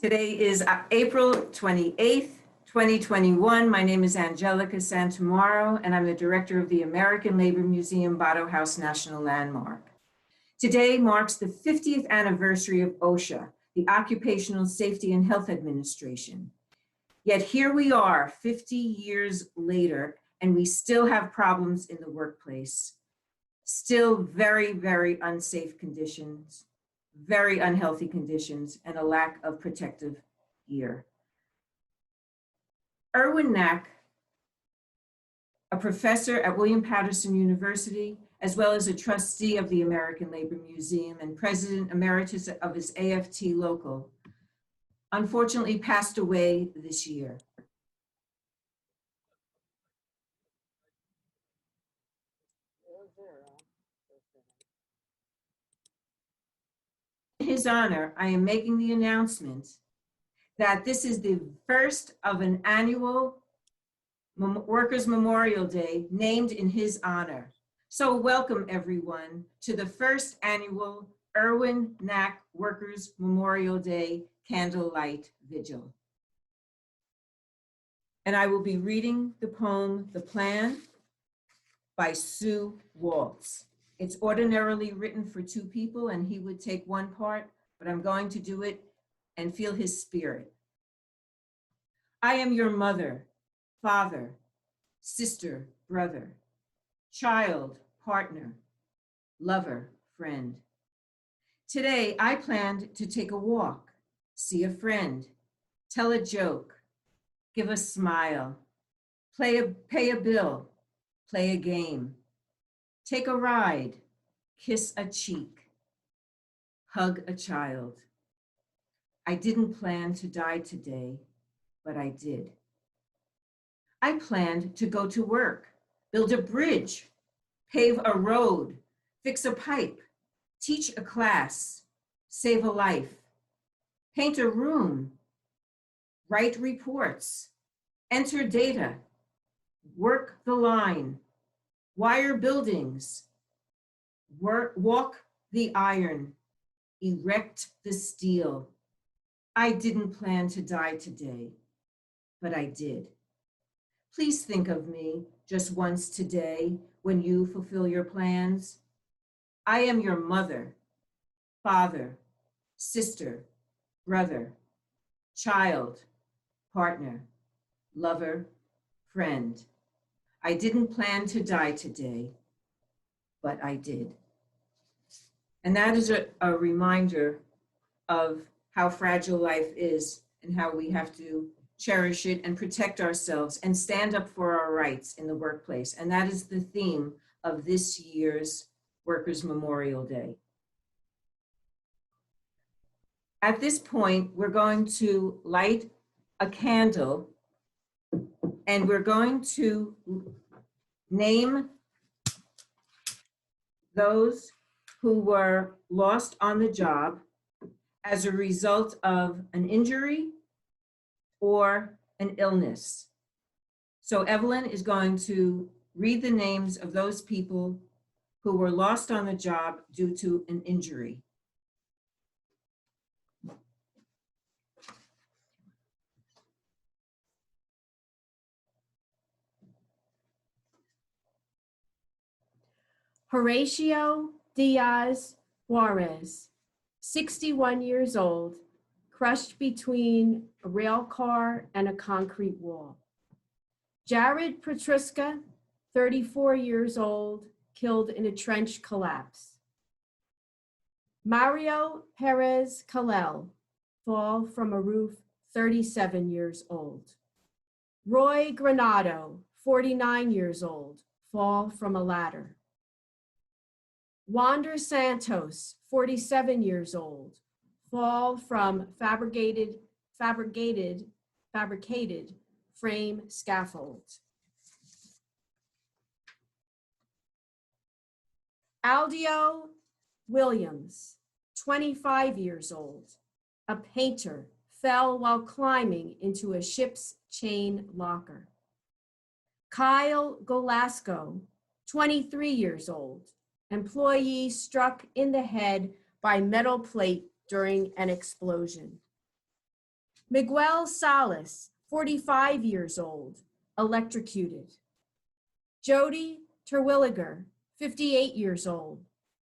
Today is April 28th, 2021. My name is Angelica Santomauro, and I'm the director of the American Labor Museum Botto House National Landmark. Today marks the 50th anniversary of OSHA, the Occupational Safety and Health Administration. Yet here we are 50 years later, and we still have problems in the workplace. Still very, very unsafe conditions, very unhealthy conditions, and a lack of protective gear. Irwin Nack, a professor at William Patterson University, as well as a trustee of the American Labor Museum and president emeritus of his AFT local, unfortunately passed away this year. In his honor, I am making the announcement that this is the first of an annual Workers' Memorial Day named in his honor. So welcome everyone to the first annual Irwin Nack Workers' Memorial Day Candlelight Vigil. And I will be reading the poem, The Plan, by Sue Waltz. It's ordinarily written for two people and he would take one part, but I'm going to do it and feel his spirit. I am your mother, father, sister, brother, child, partner, lover, friend. Today, I planned to take a walk, see a friend, tell a joke, give a smile, pay a bill, play a game, take a ride, kiss a cheek, hug a child. I didn't plan to die today, but I did. I planned to go to work, build a bridge, pave a road, fix a pipe, teach a class, save a life, paint a room, write reports, enter data, work the line, wire buildings, walk the iron, erect the steel. I didn't plan to die today, but I did. Please think of me just once today when you fulfill your plans. I am your mother, father, sister, brother, child, partner, lover, friend. I didn't plan to die today, but I did. And that is a reminder of how fragile life is and how we have to cherish it and protect ourselves and stand up for our rights in the workplace. And that is the theme of this year's Workers' Memorial Day. At this point, we're going to light a candle and we're going to name those who were lost on the job as a result of an injury or an illness. So Evelyn is going to read the names of those people who were lost on the job due to an injury. Horatio Diaz Juarez, 61 years old, crushed between a rail car and a concrete wall. Jared Petruska, 34 years old, killed in a trench collapse. Mario Perez Kalel, fall from a roof, 37 years old. Roy Granado, 49 years old, fall from a ladder. Wander Santos, 47 years old, fall from fabricated frame scaffold. Aldio Williams, 25 years old, a painter, fell while climbing into a ship's chain locker. Kyle Golasco, 23 years old, employee struck in the head by metal plate during an explosion. Miguel Salas, 45 years old, electrocuted. Jody Terwilliger, 58 years old,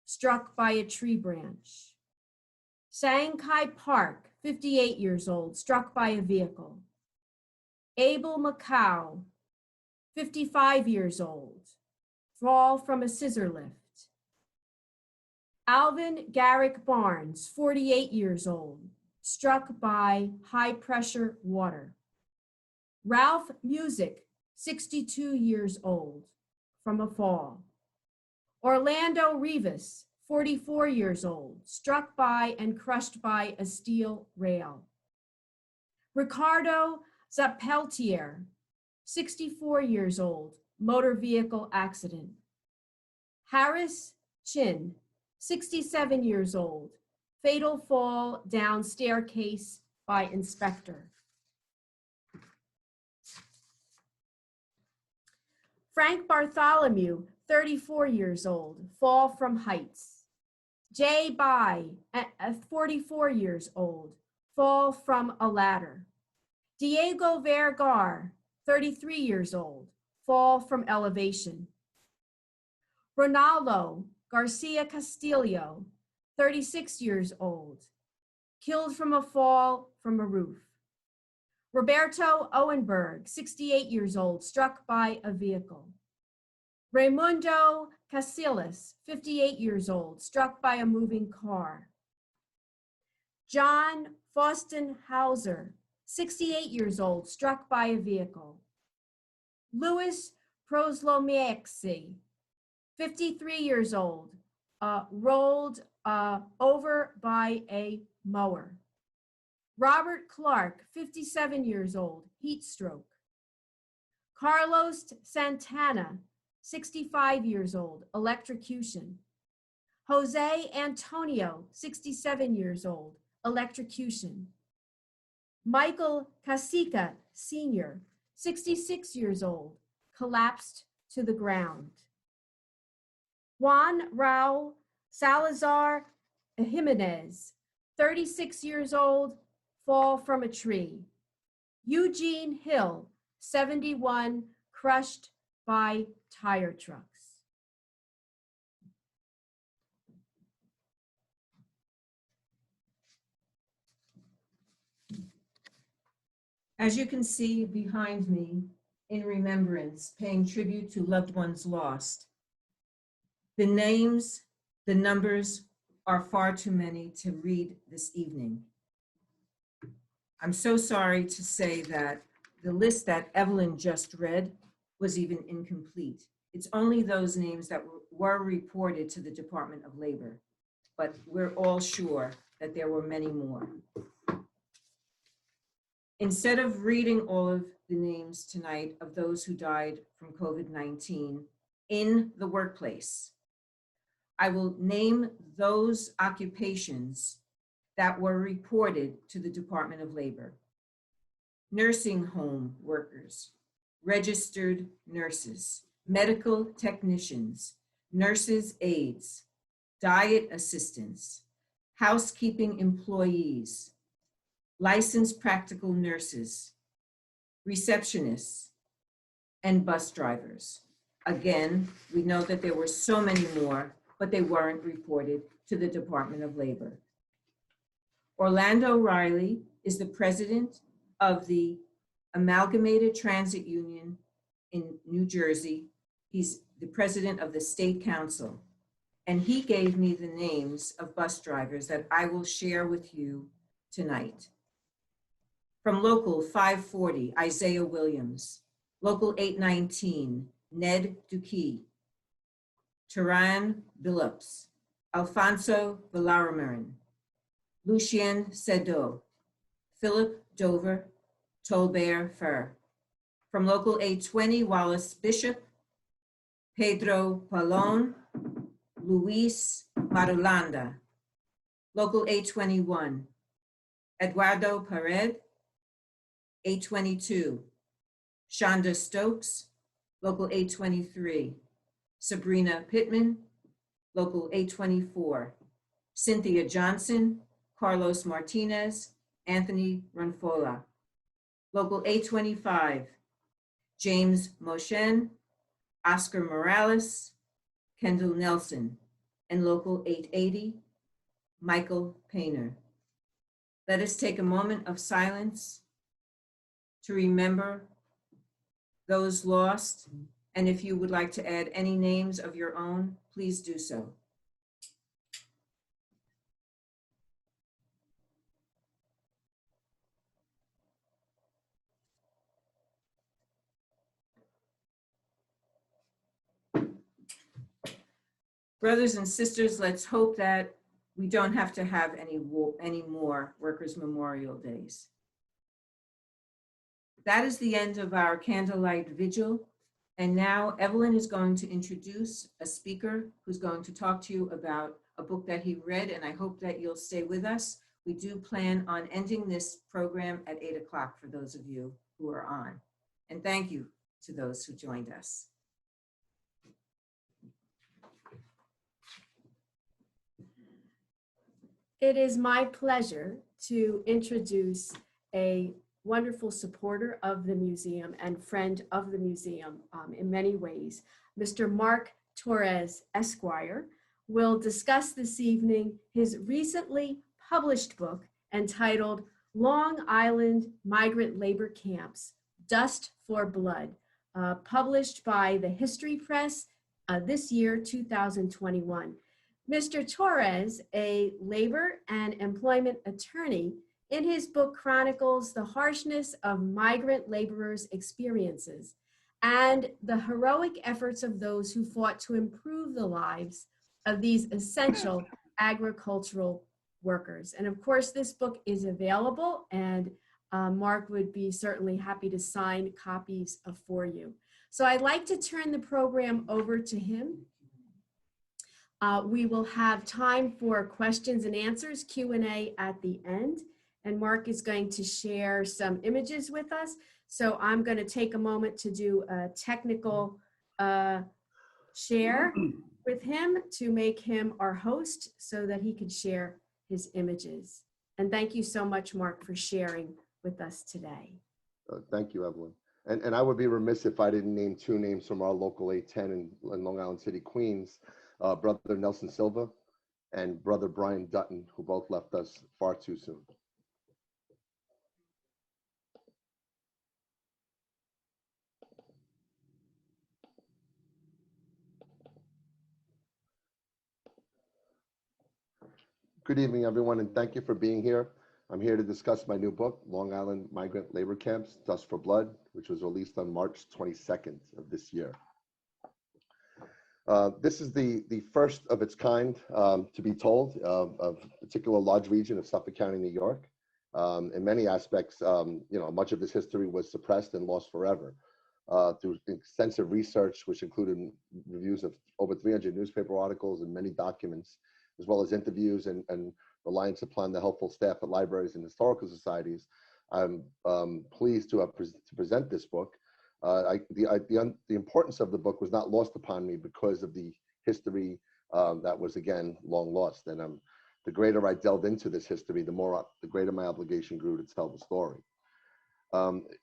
struck by a tree branch. Sang Kai Park, 58 years old, struck by a vehicle. Abel Macau, 55 years old, fall from a scissor lift. Alvin Garrick Barnes, 48 years old, struck by high-pressure water. Ralph Music, 62 years old, from a fall. Orlando Rivas, 44 years old, struck by and crushed by a steel rail. Ricardo Zapeltier, 64 years old, motor vehicle accident. Harris Chin, 67 years old, fatal fall down staircase by inspector. Frank Bartholomew, 34 years old, fall from heights. Jay Bai, 44 years old, fall from a ladder. Diego Vergar, 33 years old, fall from elevation. Ronaldo Garcia Castillo, 36 years old, killed from a fall from a roof. Roberto Owenberg, 68 years old, struck by a vehicle. Raimundo Casillas, 58 years old, struck by a moving car. John Faustin Hauser, 68 years old, struck by a vehicle. Louis Proslomiexi, 53 years old, rolled over by a mower. Robert Clark, 57 years old, heat stroke. Carlos Santana, 65 years old, electrocution. Jose Antonio, 67 years old, electrocution. Michael Casica, Sr., 66 years old, collapsed to the ground. Juan Raul Salazar Jimenez, 36 years old, fall from a tree. Eugene Hill, 71, crushed by tire trucks. As you can see behind me, in remembrance, paying tribute to loved ones lost, the names, the numbers are far too many to read this evening. I'm so sorry to say that the list that Evelyn just read was even incomplete. It's only those names that were reported to the Department of Labor, but we're all sure that there were many more. Instead of reading all of the names tonight of those who died from COVID-19 in the workplace, I will name those occupations that were reported to the Department of Labor. Nursing home workers, registered nurses, medical technicians, nurses' aides, diet assistants, housekeeping employees, licensed practical nurses, receptionists, and bus drivers. Again, we know that there were so many more, but they weren't reported to the Department of Labor. Orlando Riley is the president of the Amalgamated Transit Union in New Jersey. He's the president of the State Council, and he gave me the names of bus drivers that I will share with you tonight. From Local 540, Isaiah Williams. Local 819, Ned Duque. Turan Billups, Alfonso Villaramarin, Lucien Sedo, Philip Dover, Tolbert Fer. From Local 820, Wallace Bishop, Pedro Palon, Luis Marulanda. Local 821, Eduardo Pared. 822, Shonda Stokes. Local 823, Sabrina Pittman. Local 824, Cynthia Johnson, Carlos Martinez, Anthony Runfola. Local 825, James Moshen, Oscar Morales, Kendall Nelson. And Local 880, Michael Painter. Let us take a moment of silence to remember those lost. And if you would like to add any names of your own, please do so. Brothers and sisters, let's hope that we don't have to have any more Workers' Memorial Days. That is the end of our candlelight vigil. And now Evelyn is going to introduce a speaker who's going to talk to you about a book that he read, and I hope that you'll stay with us. We do plan on ending this program at 8 o'clock for those of you who are on. And thank you to those who joined us. It is my pleasure to introduce a wonderful supporter of the museum and friend of the museum in many ways. Mr. Mark Torres, Esquire, will discuss this evening his recently published book entitled Long Island Migrant Labor Camps, Dust for Blood, published by the History Press this year, 2021. Mr. Torres, a labor and employment attorney, in his book chronicles the harshness of migrant laborers' experiences and the heroic efforts of those who fought to improve the lives of these essential agricultural workers. And of course, this book is available, and Mark would be certainly happy to sign copies for you. So I'd like to turn the program over to him. We will have time for questions and answers, Q&A at the end. And Mark is going to share some images with us. So I'm going to take a moment to do a technical share with him to make him our host so that he can share his images. And thank you so much, Mark, for sharing with us today. Thank you, Evelyn. And I would be remiss if I didn't name two names from our local 810 in Long Island City, Queens, Brother Nelson Silva and Brother Brian Dutton, who both left us far too soon. Good evening, everyone, and thank you for being here. I'm here to discuss my new book, Long Island Migrant Labor Camps, Dust for Blood, which was released on March 22nd of this year. This is the first of its kind to be told of a particular large region of Suffolk County, New York. In many aspects, much of this history was suppressed and lost forever through extensive research, which included reviews of over 300 newspaper articles and many documents, as well as interviews and reliance upon the helpful staff at libraries and historical societies. I'm pleased to present this book. The importance of the book was not lost upon me because of the history that was, again, long lost. And the greater I delved into this history, the greater my obligation grew to tell the story.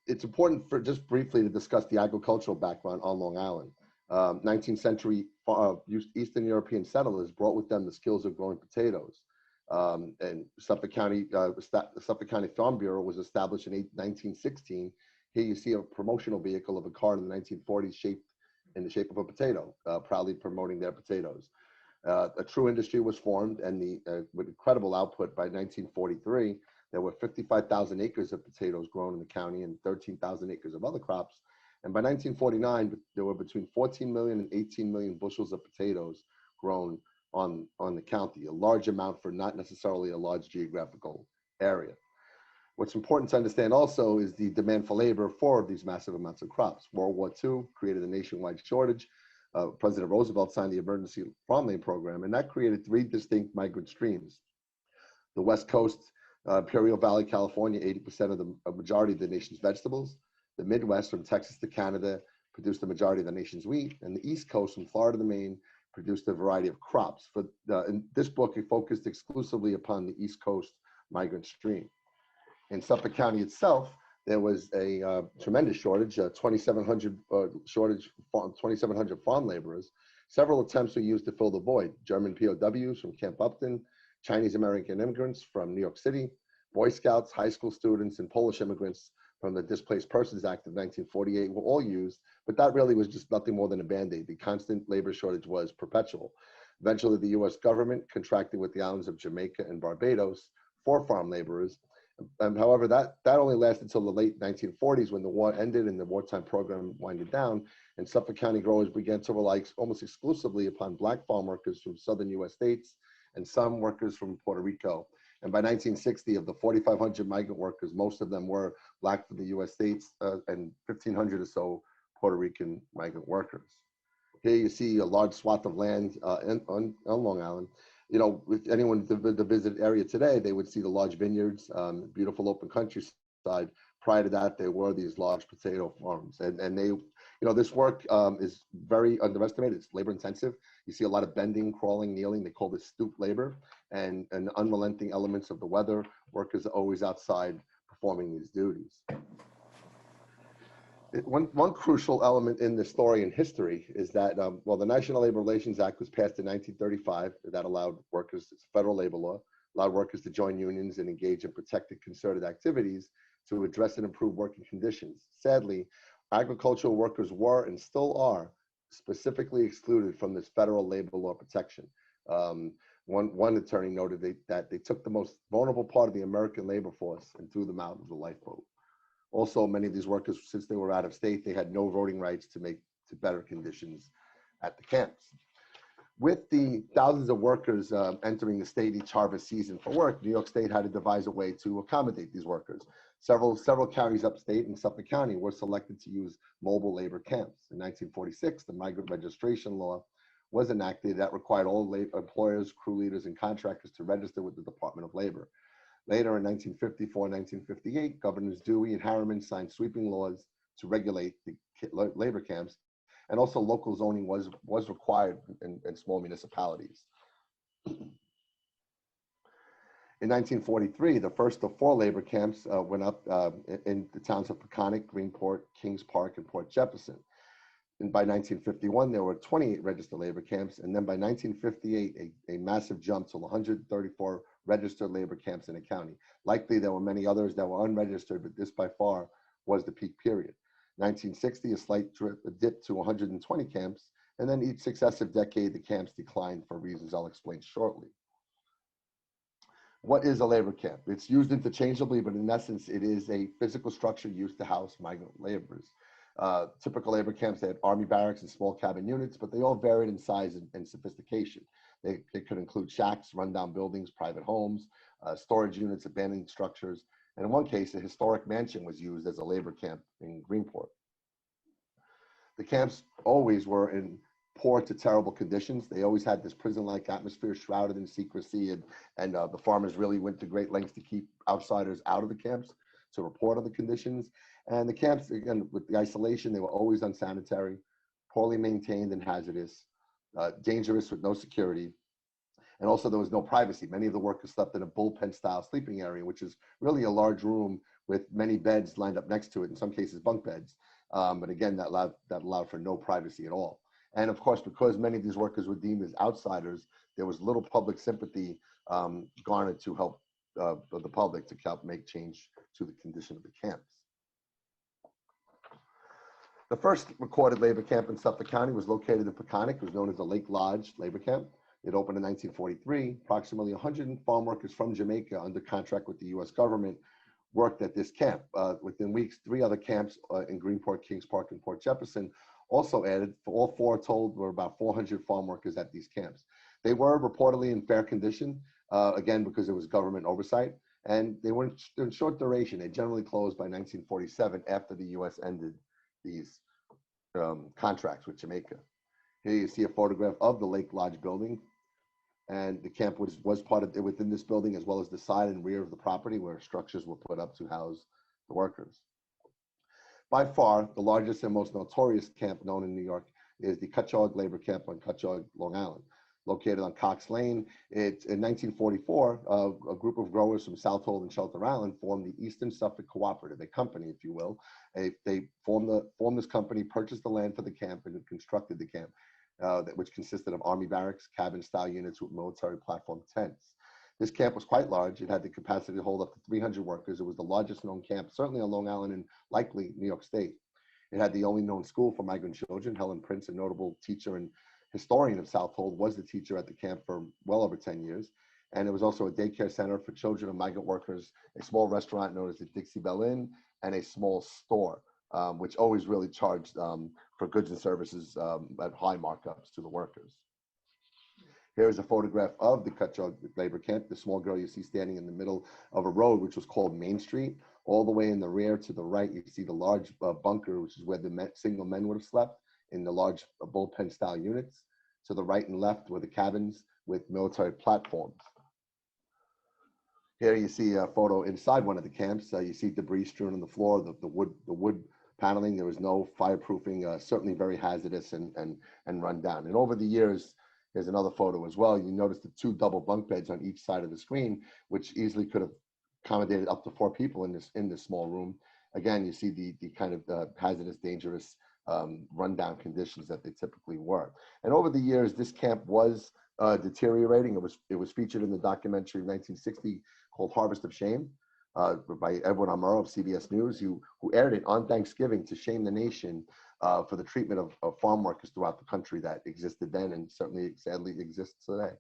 It's important for just briefly to discuss the agricultural background on Long Island. 19th century Eastern European settlers brought with them the skills of growing potatoes. And Suffolk County Farm Bureau was established in 1916. Here you see a promotional vehicle of a car in the 1940s shaped in the shape of a potato, proudly promoting their potatoes. A true industry was formed, and with incredible output by 1943, there were 55,000 acres of potatoes grown in the county and 13,000 acres of other crops. And by 1949, there were between 14 million and 18 million bushels of potatoes grown on the county, a large amount for not necessarily a large geographical area. What's important to understand also is the demand for labor for these massive amounts of crops. World War II created a nationwide shortage. President Roosevelt signed the Emergency Farmland Program, and that created three distinct migrant streams. The West Coast, Imperial Valley, California, 80% of the majority of the nation's vegetables. The Midwest, from Texas to Canada, produced the majority of the nation's wheat. And the East Coast, from Florida to Maine, produced a variety of crops. In this book, it focused exclusively upon the East Coast migrant stream. In Suffolk County itself, there was a tremendous shortage, 2,700 2,700 farm laborers. Several attempts were used to fill the void. German POWs from Camp Upton, Chinese American immigrants from New York City, Boy Scouts, high school students, and Polish immigrants from the Displaced Persons Act of 1948 were all used, but that really was just nothing more than a Band-Aid. The constant labor shortage was perpetual. Eventually, the US government contracted with the islands of Jamaica and Barbados for farm laborers. However, that only lasted until the late 1940s when the war ended and the wartime program winded down, and Suffolk County growers began to rely almost exclusively upon Black farm workers from southern US states and some workers from Puerto Rico. And by 1960, of the 4,500 migrant workers, most of them were Black from the US states and 1,500 or so Puerto Rican migrant workers. Here you see a large swath of land on Long Island. You know, if anyone to visit area today, they would see the large vineyards, beautiful open countryside. Prior to that, there were these large potato farms, and they, you know, this work is very underestimated. It's labor intensive. You see a lot of bending, crawling, kneeling. They call this stoop labor, and unrelenting elements of the weather. Workers are always outside performing these duties. One crucial element in the story and history is that, well, the National Labor Relations Act was passed in 1935. That allowed workers, it's federal labor law, allowed workers to join unions and engage in protected concerted activities to address and improve working conditions. Sadly, agricultural workers were and still are specifically excluded from this federal labor law protection. One attorney noted that they took the most vulnerable part of the American labor force and threw them out of the lifeboat. Also, many of these workers, since they were out of state, they had no voting rights to make to better conditions at the camps. With the thousands of workers entering the state each harvest season for work, New York State had to devise a way to accommodate these workers. Several counties upstate in Suffolk County were selected to use mobile labor camps. In 1946, the migrant registration law was enacted that required all employers, crew leaders, and contractors to register with the Department of Labor. Later in 1954 and 1958, Governors Dewey and Harriman signed sweeping laws to regulate the labor camps, and also local zoning was required in small municipalities. In 1943, the first of 4 labor camps went up in the towns of Peconic, Greenport, Kings Park, and Port Jefferson. And by 1951, there were 28 registered labor camps, and then by 1958, a massive jump to 134 registered labor camps in a county. Likely there were many others that were unregistered, but this by far was the peak period. 1960, a slight dip to 120 camps, and then each successive decade, the camps declined for reasons I'll explain shortly. What is a labor camp? It's used interchangeably, but in essence, it is a physical structure used to house migrant laborers. Typical labor camps, they had army barracks and small cabin units, but they all varied in size and sophistication. They could include shacks, rundown buildings, private homes, storage units, abandoned structures, and in one case, a historic mansion was used as a labor camp in Greenport. The camps always were in poor to terrible conditions. They always had this prison-like atmosphere shrouded in secrecy, and the farmers really went to great lengths to keep outsiders out of the camps to report on the conditions. And the camps, again, with the isolation, they were always unsanitary, poorly maintained and hazardous, dangerous with no security. And also there was no privacy. Many of the workers slept in a bullpen-style sleeping area, which is really a large room with many beds lined up next to it, in some cases bunk beds. But again, that allowed for no privacy at all. And of course, because many of these workers were deemed as outsiders, there was little public sympathy garnered to help the public to help make change to the condition of the camps. The first recorded labor camp in Suffolk County was located in Peconic. It was known as the Lake Lodge Labor Camp. It opened in 1943. Approximately 100 farm workers from Jamaica under contract with the US government worked at this camp. Within weeks, 3 other camps in Greenport, Kings Park, and Port Jefferson also added. For all 4 told, were about 400 farm workers at these camps. They were reportedly in fair condition, again, because there was government oversight, and they were in short duration. They generally closed by 1947 after the US ended these contracts with Jamaica. Here you see a photograph of the Lake Lodge building, and the camp was part of within this building, as well as the side and rear of the property where structures were put up to house the workers. By far, the largest and most notorious camp known in New York is the Ketchup labor camp on Ketchup, Long Island. located on Cox Lane. It's in 1944, a group of growers from Southold and Shelter Island formed the Eastern Suffolk Cooperative, a company, if you will. They formed this company, purchased the land for the camp, and constructed the camp, which consisted of army barracks, cabin-style units with military platform tents. This camp was quite large. It had the capacity to hold up to 300 workers. It was the largest known camp, certainly on Long Island and likely New York State. It had the only known school for migrant children. Helen Prince, a notable teacher and historian of Southold, was the teacher at the camp for well over 10 years. And it was also a daycare center for children of migrant workers, a small restaurant known as the Dixie Bell Inn, and a small store, which always really charged for goods and services at high markups to the workers. Here is a photograph of the Ketchup labor camp. The small girl you see standing in the middle of a road, which was called Main Street. All the way in the rear to the right, you see the large bunker, which is where the single men would have slept in the large bullpen style units. To the right and left were the cabins with military platforms. Here you see a photo inside one of the camps. You see debris strewn on the floor, the wood paneling. There was no fireproofing, certainly very hazardous and run down. And over the years, here's another photo as well. You notice the 2 double bunk beds on each side of the screen, which easily could have accommodated up to 4 people in this small room. Again, you see the kind of hazardous, dangerous, rundown conditions that they typically were. And over the years, this camp was deteriorating. It was featured in the documentary 1960 called Harvest of Shame by Edwin Amaro of CBS News, who aired it on Thanksgiving to shame the nation for the treatment of farm workers throughout the country that existed then and certainly sadly exists today.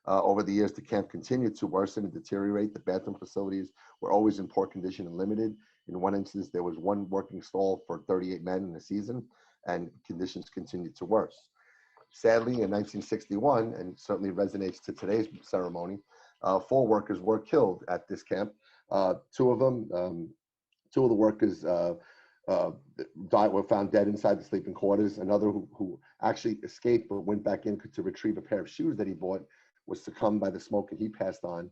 Over the years, the camp continued to worsen and deteriorate. The bathroom facilities were always in poor condition and limited. In one instance, there was 1 working stall for 38 men in a season, and conditions continued to worse. Sadly, in 1961, and certainly resonates to today's ceremony, 4 workers were killed at this camp. 2 of the workers were found dead inside the sleeping quarters. Another who actually escaped but went back in to retrieve a pair of shoes that he bought was succumbed by the smoke and he passed on.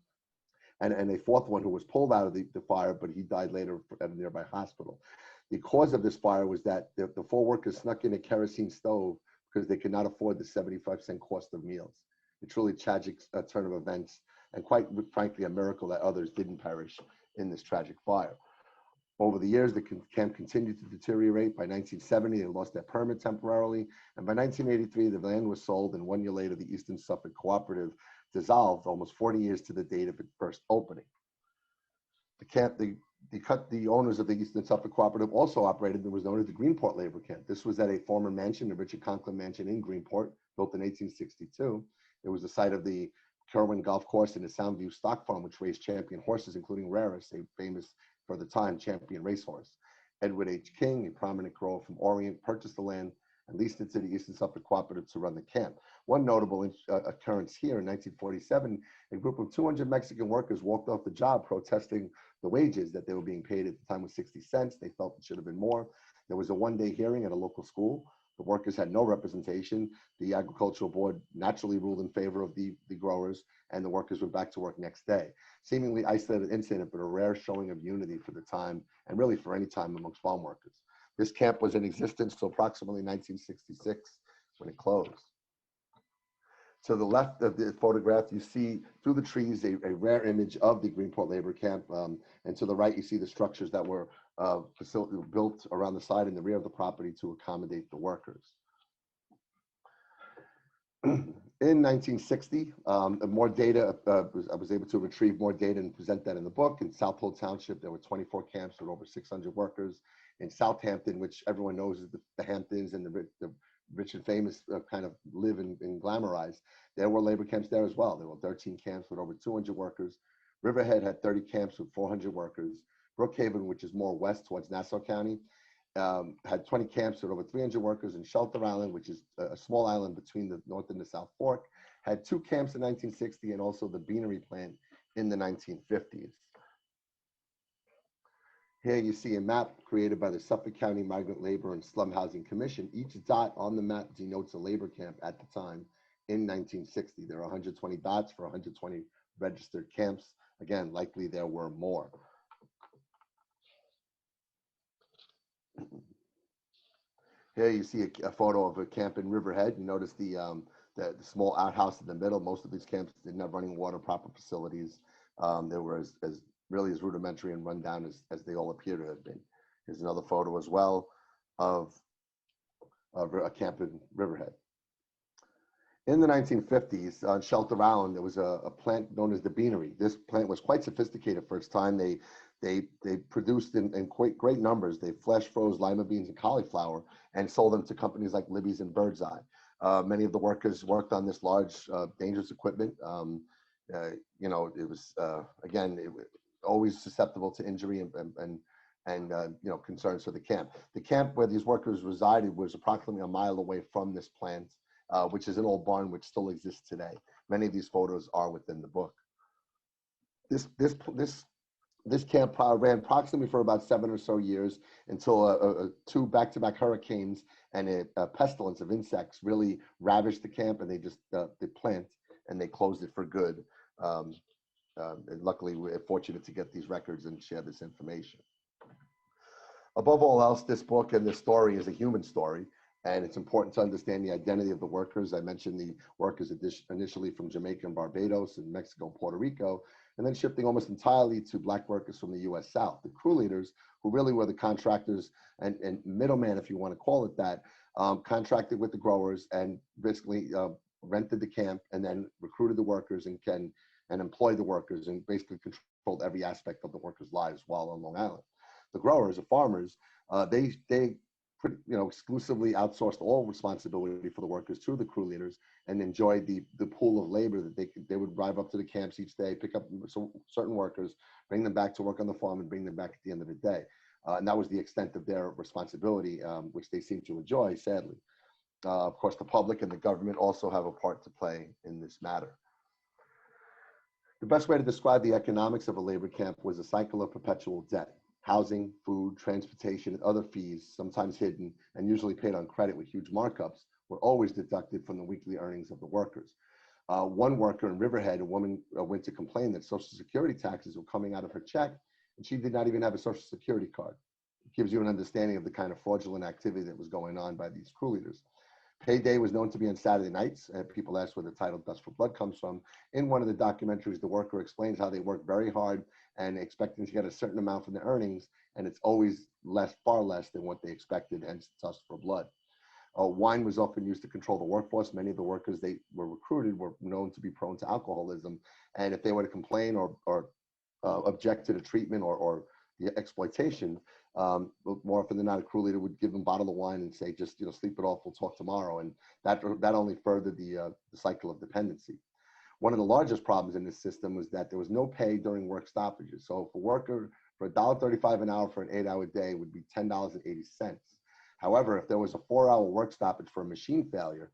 And a 4th one who was pulled out of the fire, but he died later at a nearby hospital. The cause of this fire was that the 4 workers snuck in a kerosene stove because they could not afford the 75-cent cost of meals. A truly tragic turn of events, and quite frankly, a miracle that others didn't perish in this tragic fire. Over the years, the camp continued to deteriorate. By 1970, they lost their permit temporarily. And by 1983, the land was sold. And 1 year later, the Eastern Suffolk Cooperative dissolved, almost 40 years to the date of its first opening. The camp, the owners of the Eastern Suffolk Cooperative also operated what was known as the Greenport Labor Camp. This was at a former mansion, the Richard Conklin Mansion in Greenport, built in 1862. It was the site of the Kerwin Golf Course and the Soundview Stock Farm, which raised champion horses, including Rarest, a famous, for the time, champion racehorse. Edward H. King, a prominent grower from Orient, purchased the land and leased it to the Eastern Suffolk Cooperative to run the camp. One notable occurrence here in 1947, a group of 200 Mexican workers walked off the job protesting the wages that they were being paid. At the time was 60 cents. They felt it should have been more. There was a 1-day hearing at a local school. The workers had no representation. The agricultural board naturally ruled in favor of the growers, and the workers went back to work next day. Seemingly isolated incident, but a rare showing of unity for the time, and really for any time amongst farm workers. This camp was in existence till approximately 1966 when it closed. To the left of the photograph, you see through the trees a rare image of the Greenport Labor Camp, and to the right you see the structures that were built around the side and the rear of the property to accommodate the workers. In 1960, more data, I was able to retrieve more data and present that in the book. In Southold Township, there were 24 camps with over 600 workers. In Southampton, which everyone knows is the Hamptons and the rich and famous kind of live and glamorize, there were labor camps there as well. There were 13 camps with over 200 workers. Riverhead had 30 camps with 400 workers. Brookhaven, which is more west towards Nassau County, had 20 camps with over 300 workers. And Shelter Island, which is a small island between the North and the South Fork, had 2 camps in 1960 and also the beanery plant in the 1950s. Here you see a map created by the Suffolk County Migrant Labor and Slum Housing Commission. Each dot on the map denotes a labor camp at the time in 1960. There are 120 dots for 120 registered camps. Again, likely there were more. Here you see a photo of a camp in Riverhead. You notice the the small outhouse in the middle. Most of these camps didn't have running water, proper facilities. They were as really as rudimentary and run down as they all appear to have been. Here's another photo as well of a camp in Riverhead. In the 1950s, on Shelter Island, there was a plant known as the beanery. This plant was quite sophisticated for its time. They produced in quite great numbers. They flash froze lima beans and cauliflower and sold them to companies like Libby's and Birdseye. Many of the workers worked on this large, dangerous equipment. You know, it was again, always susceptible to injury and you know, concerns for the camp. The camp where these workers resided was approximately a mile away from this plant, which is an old barn which still exists today. Many of these photos are within the book. This camp ran approximately for about 7 or so years until 2 back-to-back hurricanes and a pestilence of insects really ravaged the camp, and they plant and they closed it for good. And luckily, we're fortunate to get these records and share this information. Above all else, this book and this story is a human story, and it's important to understand the identity of the workers. I mentioned the workers initially from Jamaica and Barbados and Mexico and Puerto Rico, and then shifting almost entirely to Black workers from the U.S. South. The crew leaders, who really were the contractors and middleman, if you want to call it that, contracted with the growers and basically rented the camp and then recruited the workers and employed the workers and basically controlled every aspect of the workers' lives while on Long Island. The growers, the farmers, they exclusively outsourced all responsibility for the workers to the crew leaders and enjoyed the pool of labor that they would drive up to the camps each day, pick up certain workers, bring them back to work on the farm, and bring them back at the end of the day. And that was the extent of their responsibility, which they seemed to enjoy, sadly. Of course, the public and the government also have a part to play in this matter. The best way to describe the economics of a labor camp was a cycle of perpetual debt. Housing, food, transportation, and other fees, sometimes hidden and usually paid on credit with huge markups, were always deducted from the weekly earnings of the workers. One worker in Riverhead, a woman went to complain that Social Security taxes were coming out of her check, and she did not even have a Social Security card. It gives you an understanding of the kind of fraudulent activity that was going on by these crew leaders. Payday was known to be on Saturday nights, and people asked where the title Dust for Blood comes from. In one of the documentaries, the worker explains how they work very hard and expecting to get a certain amount from the earnings, and it's always less, far less than what they expected, hence Dust for Blood. Wine was often used to control the workforce. Many of the workers they were recruited were known to be prone to alcoholism, and if they were to complain or object to the treatment or the exploitation, more often than not, a crew leader would give them a bottle of wine and say, just sleep it off, we'll talk tomorrow, and that only furthered the cycle of dependency. One of the largest problems in this system was that there was no pay during work stoppages. So if a worker for $1.35 an hour for an 8-hour day would be $10.80. However, if there was a 4-hour work stoppage for a machine failure,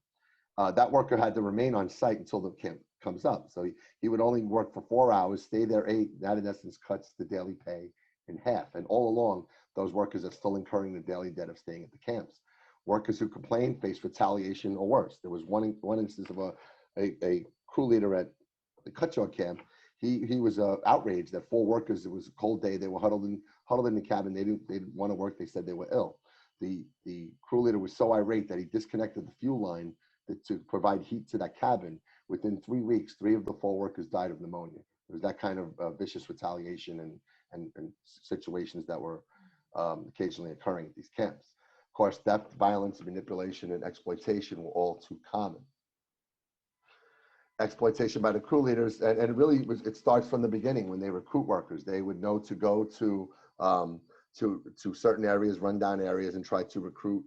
that worker had to remain on site until the camp comes up. So he would only work for 4 hours, stay there 8. That in essence cuts the daily pay in half. And all along, those workers are still incurring the daily debt of staying at the camps. Workers who complain face retaliation or worse. There was one instance of a crew leader at the Ketchup camp. He was outraged that 4 workers, it was a cold day, they were huddled in the cabin, they didn't want to work, they said they were ill. The crew leader was so irate that he disconnected the fuel line to provide heat to that cabin. Within 3 weeks, 3 of the 4 workers died of pneumonia. It was that kind of vicious retaliation and situations that were occasionally occurring at these camps. Of course, theft, violence, manipulation, and exploitation were all too common. Exploitation by the crew leaders, and it starts from the beginning when they recruit workers. They would know to go to certain areas, rundown areas, and try to recruit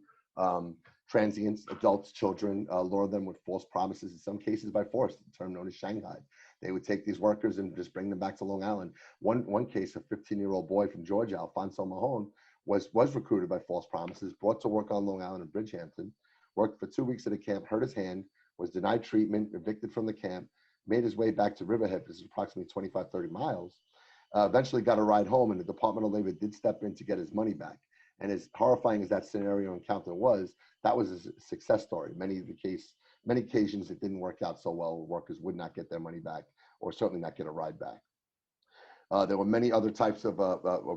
transients, adults, children, lure them with false promises, in some cases by force, the term known as Shanghai. They would take these workers and just bring them back to Long Island. One case, a 15-year-old boy from Georgia, Alfonso Mahone, was recruited by false promises, brought to work on Long Island in Bridgehampton, worked for 2 weeks at a camp, hurt his hand, was denied treatment, evicted from the camp, made his way back to Riverhead, this is approximately 25, 30 miles, eventually got a ride home, and the Department of Labor did step in to get his money back. And as horrifying as that scenario encounter was, that was a success story. Many occasions it didn't work out so well. Workers would not get their money back, or certainly not get a ride back. There were many other types of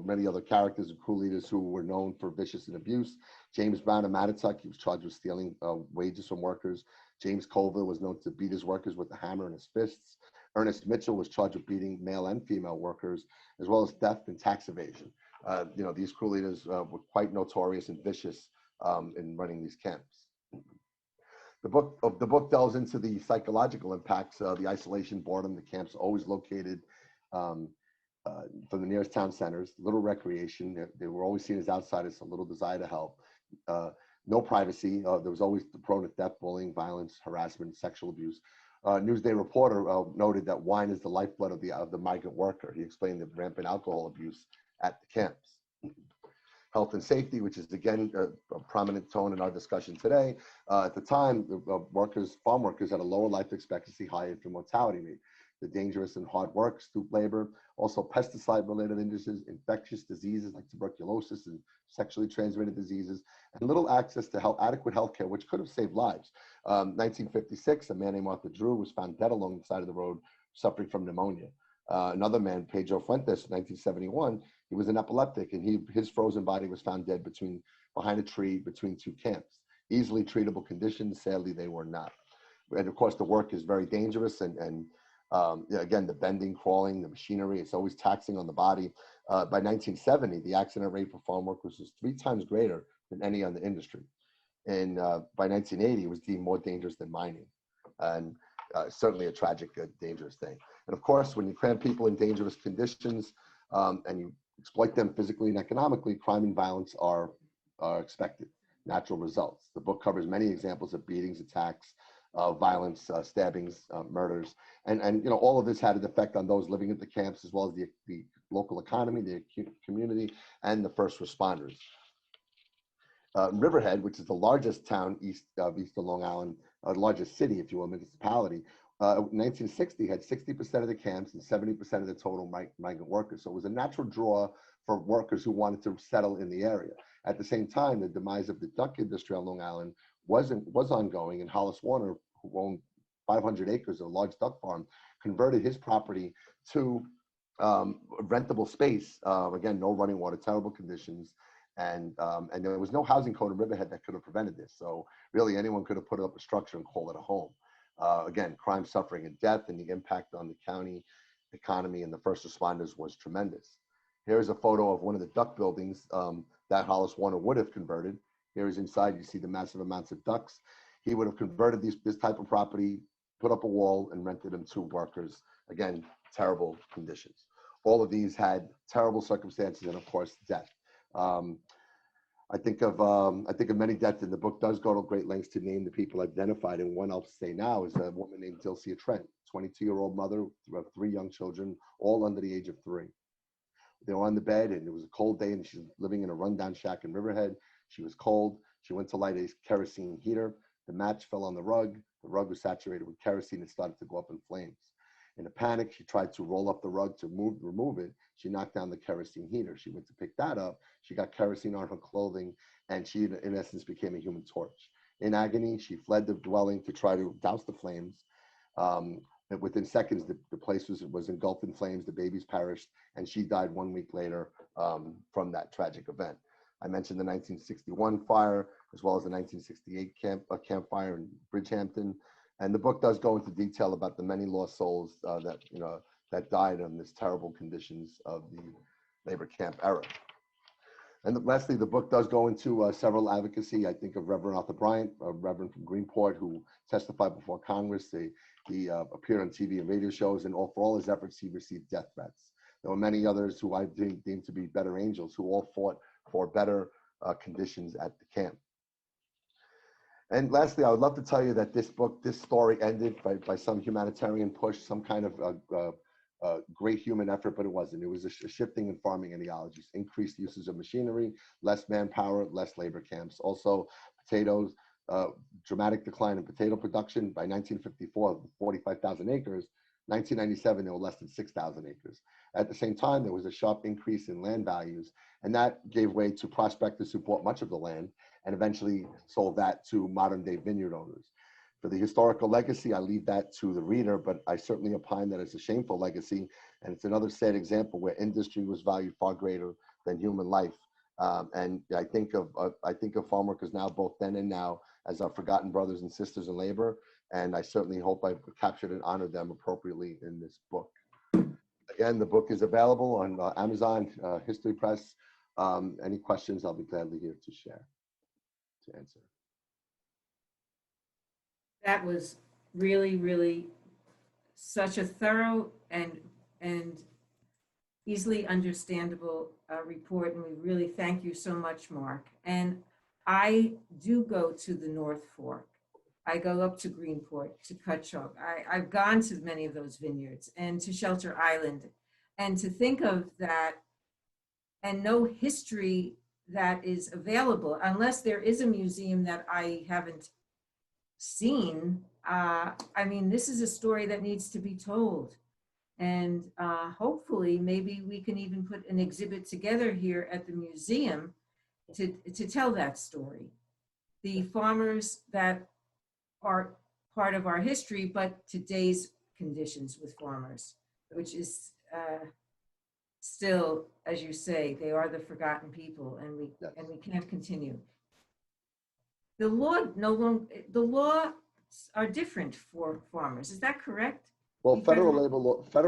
many other characters and crew leaders who were known for vicious and abuse. James Brown of Mattatuck, he was charged with stealing wages from workers. James Colville was known to beat his workers with a hammer in his fists. Ernest Mitchell was charged with beating male and female workers, as well as theft and tax evasion. These crew leaders were quite notorious and vicious in running these camps. The book delves into the psychological impacts of the isolation, boredom. The camps always located from the nearest town centers, little recreation. They were always seen as outsiders, a little desire to help. No privacy. There was always prone to theft, bullying, violence, harassment, sexual abuse. Newsday reporter noted that wine is the lifeblood of the migrant worker. He explained the rampant alcohol abuse at the camps. Health and safety, which is again a prominent tone in our discussion today. At the time, farm workers had a lower life expectancy, high infant mortality rate. The dangerous and hard work, stoop labor, also pesticide-related injuries, infectious diseases like tuberculosis and sexually transmitted diseases, and little access to adequate health care, which could have saved lives. 1956, a man named Arthur Drew was found dead along the side of the road, suffering from pneumonia. Another man, Pedro Fuentes, 1971, he was an epileptic, and his frozen body was found dead behind a tree between two camps. Easily treatable conditions, sadly, they were not. And of course, the work is very dangerous, and again, the bending, crawling, the machinery, it's always taxing on the body. By 1970, the accident rate for farm workers was 3 times greater than any other industry. And by 1980, it was deemed more dangerous than mining. And certainly a tragic, dangerous thing. And of course, when you cram people in dangerous conditions and you exploit them physically and economically, crime and violence are expected, natural results. The book covers many examples of beatings, attacks, violence, stabbings, murders, and all of this had an effect on those living at the camps, as well as the local economy, the community, and the first responders. Riverhead, which is the largest town east of Long Island, the largest city, if you will, municipality, in 1960 had 60% of the camps and 70% of the total migrant workers. So it was a natural draw for workers who wanted to settle in the area. At the same time, the demise of the duck industry on Long Island was ongoing, and Hollis Warner, who owned 500 acres of a large duck farm, converted his property to rentable space. Again, no running water, terrible conditions. And there was no housing code in Riverhead that could have prevented this. So really anyone could have put up a structure and call it a home. Again, crime, suffering, and death, and the impact on the county economy and the first responders was tremendous. Here's a photo of one of the duck buildings that Hollis Warner would have converted. Here is inside, you see the massive amounts of ducks. He would have converted this type of property, put up a wall, and rented them to workers. Again, terrible conditions. All of these had terrible circumstances and, of course, death. I think of many deaths, and the book does go to great lengths to name the people identified. And one I'll say now is a woman named Dilcia Trent, 22-year-old mother of 3 young children, all under the age of 3. They were on the bed, and it was a cold day, and she's living in a rundown shack in Riverhead. She was cold. She went to light a kerosene heater. The match fell on the rug. The rug was saturated with kerosene and started to go up in flames. In a panic, she tried to roll up the rug to remove it. She knocked down the kerosene heater. She went to pick that up. She got kerosene on her clothing, and she, in essence, became a human torch. In agony, she fled the dwelling to try to douse the flames. And within seconds, the place was engulfed in flames. The babies perished, and she died 1 week later from that tragic event. I mentioned the 1961 fire, as well as the 1968 campfire in Bridgehampton. And the book does go into detail about the many lost souls that died in these terrible conditions of the labor camp era. And lastly, the book does go into several advocacy. I think of Reverend Arthur Bryant, a reverend from Greenport, who testified before Congress. He appeared on TV and radio shows, and for all his efforts, he received death threats. There were many others who I deemed to be better angels, who all fought for better conditions at the camp. And lastly, I would love to tell you that this story ended by some humanitarian push, some kind of great human effort, but it wasn't. It was a shifting in farming ideologies, increased uses of machinery, less manpower, less labor camps. Also, potatoes, dramatic decline in potato production. By 1954, 45,000 acres. 1997, there were less than 6,000 acres. At the same time, there was a sharp increase in land values, and that gave way to prospectors who bought much of the land and eventually sold that to modern-day vineyard owners. For the historical legacy, I leave that to the reader, but I certainly opine that it's a shameful legacy, and it's another sad example where industry was valued far greater than human life And I think of farm workers now, both then and now, as our forgotten brothers and sisters in labor. And I certainly hope I've captured and honored them appropriately in this book. Again, the book is available on Amazon, History Press. Any questions, I'll be gladly here to share, to answer. That was really, really such a thorough and easily understandable report, and we really thank you so much, Mark. And I do go to the North Fork. I go up to Greenport, to Ketchup. I've gone to many of those vineyards and to Shelter Island. And to think of that and no history that is available, unless there is a museum that I haven't seen. I mean, this is a story that needs to be told. And hopefully, maybe we can even put an exhibit together here at the museum to tell that story. The farmers that are part of our history, but today's conditions with farmers, which is still, as you say, they are the forgotten people, and we can't continue. The laws are different for farmers. Is that correct? Well, federal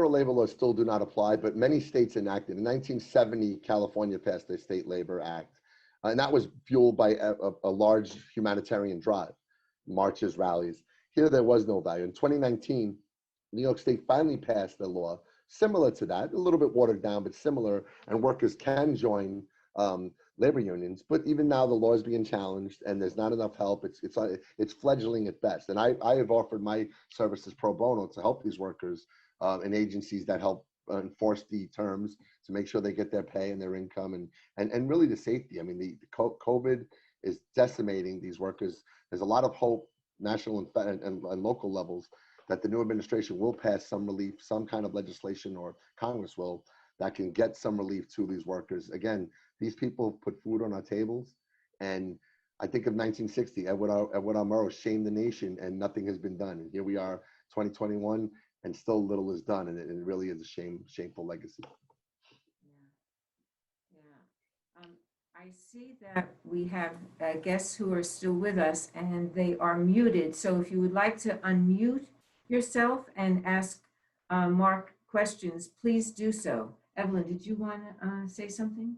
labor laws still do not apply, but many states enacted. In 1970, California passed the State Labor Act, and that was fueled by a large humanitarian drive, marches, rallies. Here, there was no value. In 2019, New York State finally passed a law similar to that, a little bit watered down, but similar, and workers can join labor unions. But even now, the law is being challenged, and there's not enough help. It's fledgling at best. And I have offered my services pro bono to help these workers in agencies that help enforce the terms to make sure they get their pay and their income and really the safety. I mean, the COVID is decimating these workers. There's a lot of hope, national and local levels, that the new administration will pass some relief, some kind of legislation, or Congress will, that can get some relief to these workers. Again, these people put food on our tables. And I think of 1960, Edward R. Murrow shamed the nation, and nothing has been done. And here we are, 2021, and still little is done. And it really is a shameful legacy. Yeah. I see that we have guests who are still with us, and they are muted. So if you would like to unmute yourself and ask Mark questions, please do so. Evelyn, did you want to say something?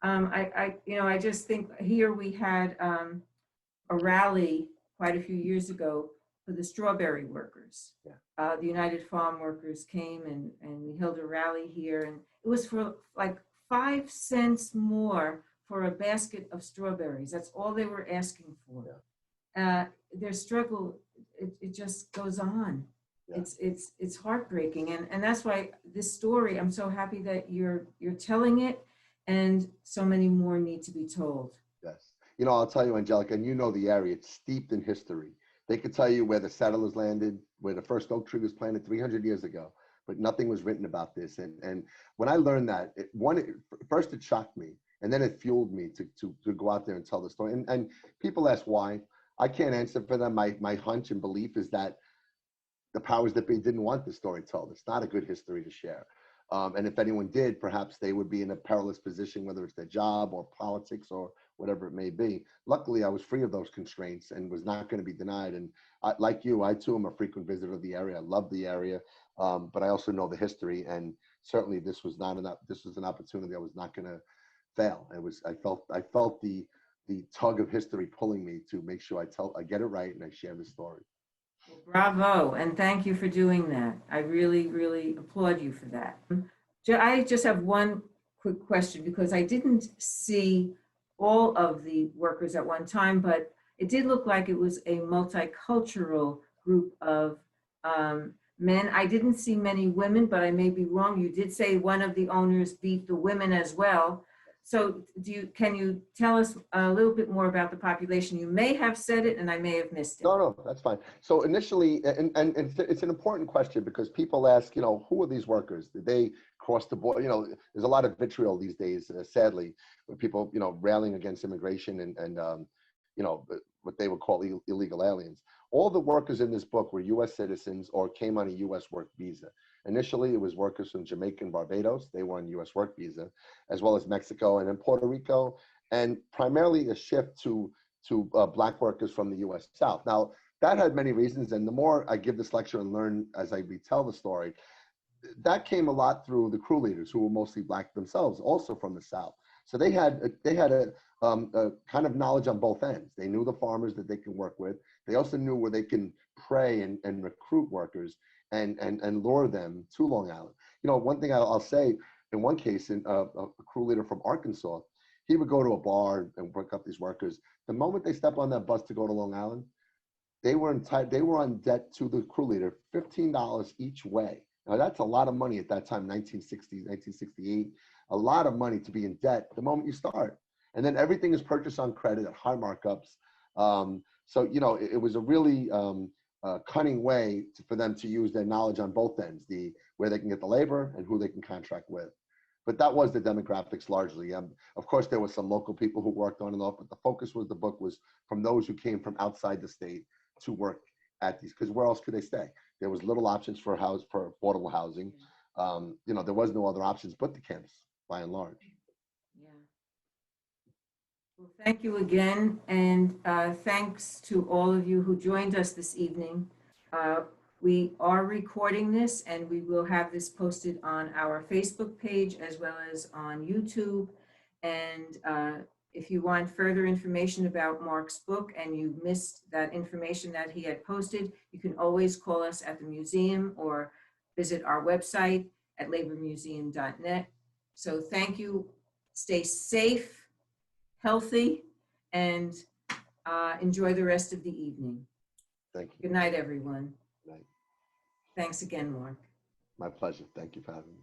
I just think here we had a rally quite a few years ago for the strawberry workers. Yeah. The United Farm Workers came and we held a rally here, and it was for like 5 cents more for a basket of strawberries. That's all they were asking for. Yeah. Their struggle, it just goes on. Yeah. It's heartbreaking, and that's why this story, I'm so happy that you're telling it, and so many more need to be told. Yes. You know, I'll tell you, Angelica, and you know the area, it's steeped in history. They could tell you where the settlers landed, where the first oak tree was planted 300 years ago, but nothing was written about this. And when I learned that, first it shocked me, and then it fueled me to go out there and tell the story. And people ask why. I can't answer for them. My hunch and belief is that the powers that be didn't want the story told. It's not a good history to share. And if anyone did, perhaps they would be in a perilous position, whether it's their job or politics or whatever it may be. Luckily, I was free of those constraints and was not going to be denied. And like you, I too am a frequent visitor of the area. I love the area, but I also know the history. And certainly, this was not enough. This was an opportunity I was not going to fail. I felt the tug of history pulling me to make sure I get it right and I share the story. Bravo, and thank you for doing that. I really, really applaud you for that. I just have one quick question, because I didn't see all of the workers at one time, but it did look like it was a multicultural group of men. I didn't see many women, but I may be wrong. You did say one of the owners beat the women as well. So can you tell us a little bit more about the population? You may have said it and I may have missed it. No, that's fine. So initially, and it's an important question, because people ask, who are these workers? Did they cross the border? There's a lot of vitriol these days, sadly, with people, railing against immigration and what they would call illegal aliens. All the workers in this book were U.S. citizens or came on a U.S. work visa. Initially, it was workers from Jamaica and Barbados. They were on U.S. work visa, as well as Mexico and then Puerto Rico, and primarily a shift to Black workers from the U.S. South. Now, that had many reasons, and the more I give this lecture and learn as I retell the story, that came a lot through the crew leaders, who were mostly Black themselves, also from the South. So they had a kind of knowledge on both ends. They knew the farmers that they can work with. They also knew where they can prey and recruit workers and lure them to Long Island. You know, one thing I'll say, in one case, a crew leader from Arkansas, he would go to a bar and work up these workers. The moment they step on that bus to go to Long Island, they were on debt to the crew leader, $15 each way. Now, that's a lot of money at that time, 1960, 1968, a lot of money to be in debt the moment you start. And then everything is purchased on credit at high markups. So, you know, it was a really cunning way for them to use their knowledge on both ends, where they can get the labor and who they can contract with. But that was the demographics largely. Of course, there were some local people who worked on and off, but the focus was the book was from those who came from outside the state to work at these, because where else could they stay? There was little options for affordable housing. You know, there was no other options but the camps, by and large. Yeah. Well, thank you again, and thanks to all of you who joined us this evening. We are recording this, and we will have this posted on our Facebook page as well as on YouTube. And if you want further information about Mark's book and you missed that information that he had posted, you can always call us at the museum or visit our website at labormuseum.net. So thank you. Stay safe, healthy, and enjoy the rest of the evening. Thank you. Good night, everyone. Good night. Thanks again, Mark. My pleasure. Thank you for having me.